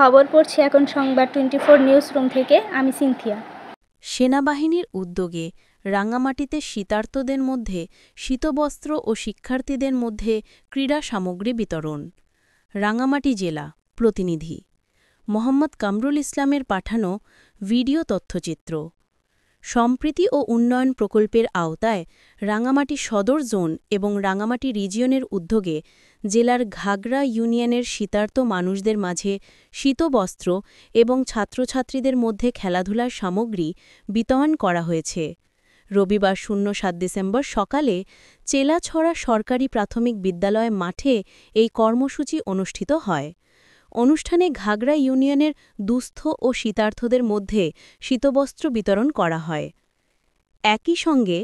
খবর পড়ছি এখন সংবাদ 24 নিউজ রুম থেকে। আমি সিনথিয়া। সেনাবাহিনীর উদ্যোগে রাঙামাটিতে শীতার্তদের মধ্যে শীতবস্ত্র ও শিক্ষার্থীদের মধ্যে ক্রীড়া সামগ্রী বিতরণ। রাঙামাটি জেলা প্রতিনিধি মোহাম্মদ কামরুল ইসলামের পাঠানো ভিডিও তথ্যচিত্র। সম্প্রীতি ও উন্নয়ন প্রকল্পের আওতায় রাঙামাটি সদর জোন এবং রাঙামাটি রিজিয়নের উদ্যোগে জেলার ঘাগড়া ইউনিয়নের শীতার্ত মানুষদের মাঝে শীতবস্ত্র এবং ছাত্রছাত্রীদের মধ্যে খেলাধুলার সামগ্রী বিতরণ করা হয়েছে। রবিবার 07 ডিসেম্বর সকালে চেলাছড়া সরকারি প্রাথমিক বিদ্যালয় মাঠে এই কর্মসূচি অনুষ্ঠিত হয়। অনুষ্ঠানে ঘাগড়া ইউনিয়নের দুস্থ ও শীতার্থদের মধ্যে শীতবস্ত্র বিতরণ করা হয়। একই সঙ্গে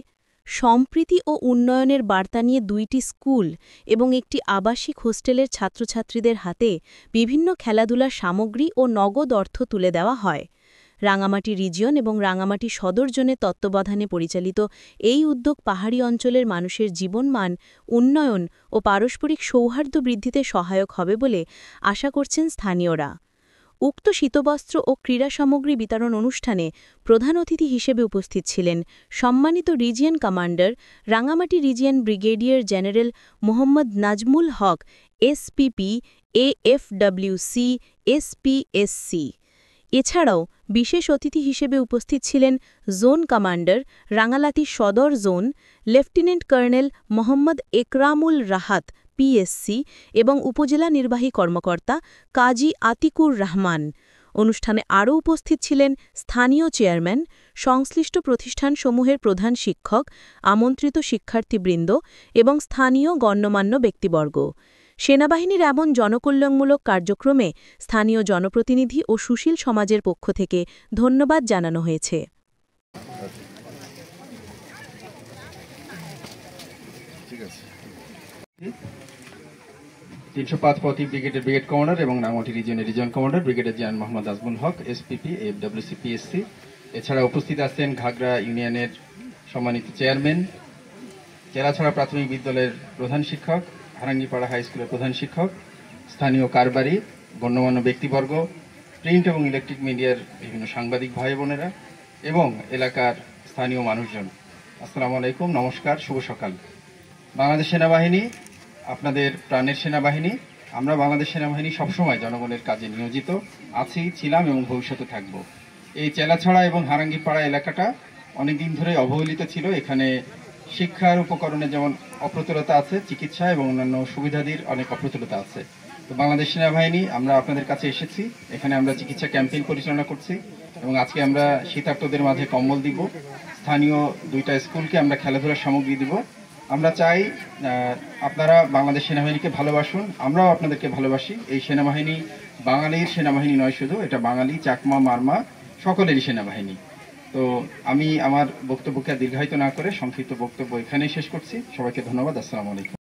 সম্প্রীতি ও উন্নয়নের বার্তা নিয়ে 2টি স্কুল এবং একটি আবাসিক হোস্টেলের ছাত্রছাত্রীদের হাতে বিভিন্ন খেলাধুলার সামগ্রী ও নগদ অর্থ তুলে দেওয়া হয়। রাঙামাটি রিজিয়ন এবং রাঙামাটি সদর জোনের তত্ত্বাবধানে পরিচালিত এই উদ্যোগ পাহাড়ি অঞ্চলের মানুষের জীবনমান উন্নয়ন ও পারস্পরিক সৌহার্দ্য বৃদ্ধিতে সহায়ক হবে বলে আশা করছেন স্থানীয়রা। উক্ত শীতবস্ত্র ও ক্রীড়া সামগ্রী বিতরণ অনুষ্ঠানে প্রধান অতিথি হিসেবে উপস্থিত ছিলেন সম্মানিত region commander Rangamati region brigadier general Mohammad Nazmul Haque, SPP, AFWC, SPSC. এছাড়াও বিশেষ অতিথি হিসেবে উপস্থিত ছিলেন জোন কমান্ডার রাঙামাটি সদর zone lieutenant colonel Mohammad Ekramul Rahat, PSC, এবং উপজেলা নির্বাহী কর্মকর্তা কাজী আতিকুর রহমান। অনুষ্ঠানে আরও উপস্থিত ছিলেন স্থানীয় চেয়ারম্যান, সংশ্লিষ্ট প্রতিষ্ঠানসমূহের প্রধান শিক্ষক, আমন্ত্রিত শিক্ষার্থীবৃন্দ এবং স্থানীয় গণ্যমান্য ব্যক্তিবর্গ। সেনাবাহিনীর এমন জনকল্যাণমূলক কার্যক্রমে স্থানীয় জনপ্রতিনিধি ও সুশীল সমাজের পক্ষ থেকে ধন্যবাদ জানানো হয়েছে। ঠিক আছে। 305 প্রতি ব্রিগেডের ব্রিগেড কমান্ডার এবং রাঙামাটি রিজিয়নের region commander brigadier general Mohammad Nazmul Haque, SPP, FWC, PSC. এছাড়া উপস্থিত আছেন ঘাগড়া ইউনিয়নের সম্মানিত চেয়ারম্যান, চেলাছড়া প্রাথমিক বিদ্যালয়ের প্রধান শিক্ষক, হারাঙ্গিপাড়া হাই স্কুলের প্রধান শিক্ষক, স্থানীয় কারবারি, গণ্যমান্য ব্যক্তিবর্গ, প্রিন্ট এবং ইলেকট্রিক মিডিয়ার বিভিন্ন সাংবাদিক ভাই বোনেরা এবং এলাকার স্থানীয় মানুষজন, আসসালামু আলাইকুম, নমস্কার, শুভ সকাল। বাংলাদেশ সেনাবাহিনী আপনাদের প্রাণের সেনাবাহিনী। আমরা বাংলাদেশ সেনাবাহিনী সবসময় জনগণের কাজে নিয়োজিত আছি, ছিলাম এবং ভবিষ্যতে থাকব। এই চেলাছড়া এবং হারাঙ্গিপাড়া এলাকাটা অনেকদিন ধরে অবহেলিত ছিল। এখানে শিক্ষার উপকরণে যেমন অপ্রতুলতা আছে, চিকিৎসা এবং অন্যান্য সুবিধাদির অনেক অপ্রতুলতা আছে। তো বাংলাদেশ সেনাবাহিনী আমরা আপনাদের কাছে এসেছি। এখানে আমরা চিকিৎসা ক্যাম্পেইন পরিচালনা করছি এবং আজকে আমরা শীতার্তদের মাঝে কম্বল দিব। স্থানীয় 2টা স্কুলকে আমরা খেলাধুলার সামগ্রী দিব। আমরা চাই আপনারা বাংলাদেশ সেনাবাহিনীকে ভালোবাসুন, আমরাও আপনাদেরকে ভালোবাসি। এই সেনাবাহিনী বাঙালির সেনাবাহিনী নয় শুধু, এটা বাঙালি, চাকমা, মারমা সকলেরই সেনাবাহিনী। তো আমি আমার বক্তব্যকে দীর্ঘায়িত না করে সংক্ষিপ্ত বক্তব্য এখানেই শেষ করছি। সবাইকে ধন্যবাদ। আসসালামু আলাইকুম।